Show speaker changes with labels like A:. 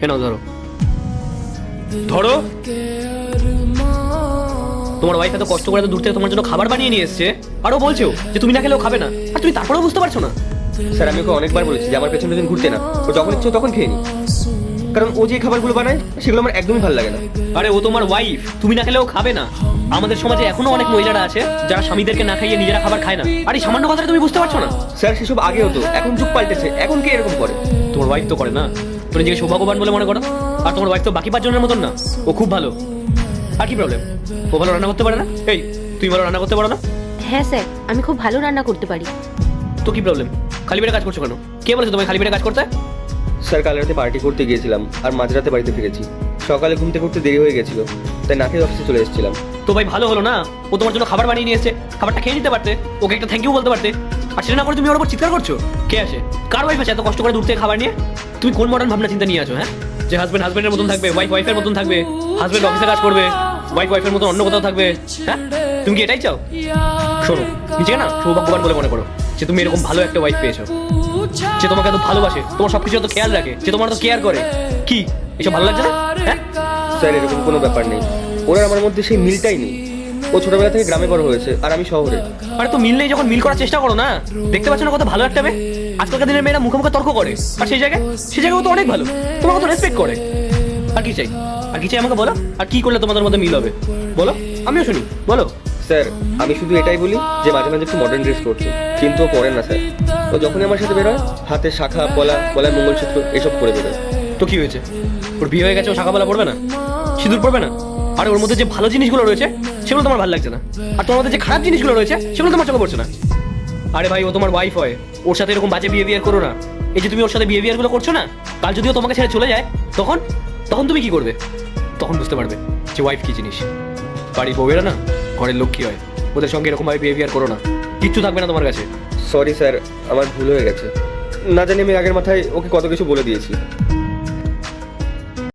A: এ নাও ধরো ধরো। তোমার ওয়াইফ এত কষ্ট করে এত দূর থেকে তোমার জন্য খাবার বানিয়ে নিয়ে এসছে, আরও বলছো যে তুমি না খেলেও খাবে না, আর তুমি তারপরেও বুঝতে পারছো না?
B: স্যার আমি ওকে অনেকবার বলেছি যে আমার পেছন পেছন ঘুরতে না, ও যখন ইচ্ছে তখন খেয়ে নি, কারণ ও যে খাবারগুলো বানায় সেগুলো আমার একদমই ভালো লাগে না।
A: আরে ও তোমার ওয়াইফ, তুমি না খেলেও খাবে না। আমাদের সমাজে এখনো অনেক মহিলারা আছে যারা স্বামীদেরকে না খাইয়ে নিজেরা খাবার খায় না। আর এই সামান্য কথাটা তুমি বুঝতে পারছো না?
B: স্যার সেসব আগে হতো, এখন যুগ পাল্টেছে, এখন কে এরকম করে?
A: তোমার ওয়াইফ তো করে না, তুমি নিজেকে সৌভাগ্যবান বলে মনে করো। আর তোমার ওয়াইফ তো বাকি 5 জনের মতন না, ও খুব ভালো। আর কি প্রবলেম? ও ভালো রান্না করতে পারে না? এই তুমি ভালো রান্না করতে পারো না?
C: হ্যাঁ স্যার, আমি খুব ভালো রান্না করতে পারি।
A: তো কি প্রবলেম? খালি পেটে কাজ করছো কেন? কে বলেছে তোমায় খালি পেটে কাজ করতে?
B: স্যার কাল রাতে পার্টি করতে গিয়েছিলাম আর মাঝরাতে বাড়িতে ফিরেছি, সকালে ঘুমতে ঘুরতে দেরি হয়ে গেছিল, তাই না খেয়ে অফিসে চলে এসেছিলাম।
A: তো ভাই ভালো হলো না, ও তোমার জন্য খাবার বানিয়ে নিয়ে এসেছে, খাবারটা খেয়ে নিতে পারতে, ওকে একটা থ্যাংক ইউ বলতে পারতে। আর সেটা না করে তুমি ওর উপর চিৎকার করছো। কে আসে? কার ওয়াইফ আছে এত কষ্ট করে দূর থেকে খাবার নিয়ে? তুমি কোন মডার্ন ভাবনা চিন্তা নিয়ে আছো? হ্যাঁ, যে হাজবেন্ড হাজবেন্ডের মতন থাকবে, ওয়াইফ ওয়াইফের মতন থাকবে, হাজবেন্ড অফিসে কাজ করবে, ওয়াইফ ওয়াইফের মতন অন্য কোথাও থাকবে। হ্যাঁ, তুমি কি এটাই চাও? শোনো, নিজেকে না সৌভাগ্যবান বলে মনে করো যে তুমি এরকম ভালো একটা ওয়াইফ পেয়েছো, যে তোমাকে এত ভালোবাসে, তোমার সবকিছু এত খেয়াল রাখে, যে তোমার এত কেয়ার করে। কি এসব ভালো লাগছে না? হ্যাঁ
B: স্যার এরকম কোনো ব্যাপার নেই, ওরা আমার মধ্যে সেই মিলটাই নেই। ও ছোটবেলা থেকে গ্রামে বড় হয়েছে আর আমি শহরে।
A: আরে তো মিল নেই যখন মিল করার চেষ্টা করো না। দেখতে পাচ্ছ না কত ভালো একটা মেয়ে? আজকালকার দিনের মেয়েরা মুখে মুখে তর্ক করে, আর সেই জায়গায় ও তো অনেক ভালো, তোমাকে কত রেসপেক্ট করে। আর কি চাই? আর কি চাই আমাকে বলো? আর কি করলে তোমাদের মধ্যে মিল হবে বলো, আমিও শুনি, বলো।
B: স্যার আমি শুধু এটাই বলি যে মাঝে মাঝে একটু মডার্ন ড্রেস করছে, কিন্তু ও পরে না স্যার। ও যখনই আমার সাথে বেরোয় হাতে শাখা পলা, গলায় মঙ্গলসূত্র এসব পরে বেরোয়।
A: তো কি হয়েছে? ওর বিয়ে হয়ে গেছে, ও শাখাবেলা পড়বে না, সিঁদুর পড়বে না? আর ওর মধ্যে যে ভালো জিনিসগুলো রয়েছে সেগুলো তোমার ভালো লাগছে না, আর তোমার মধ্যে যে খারাপ জিনিসগুলো রয়েছে সেগুলো তোমার চোখে পড়ছে না। আরে ভাই ও তোমার ওয়াইফ হয়, ওর সাথে এরকম বাজে বিহেভিয়ার করো না। এই যে তুমি ওর সাথে বিহেভিয়ারগুলো করছো না, কাল যদিও তোমাকে ছেড়ে চলে যায় তখন তখন তুমি কি করবে? তখন বুঝতে পারবে যে ওয়াইফ কি জিনিস। বাড়ির বউয়েরা না ঘরের লক্ষ্মী হয়, ওদের সঙ্গে এরকমভাবে বিহেভিয়ার করো না, কিচ্ছু থাকবে না তোমার কাছে।
B: সরি স্যার, আমার ভুল হয়ে গেছে, না জানি আমি আগের মাথায় ওকে কত কিছু বলে দিয়েছি।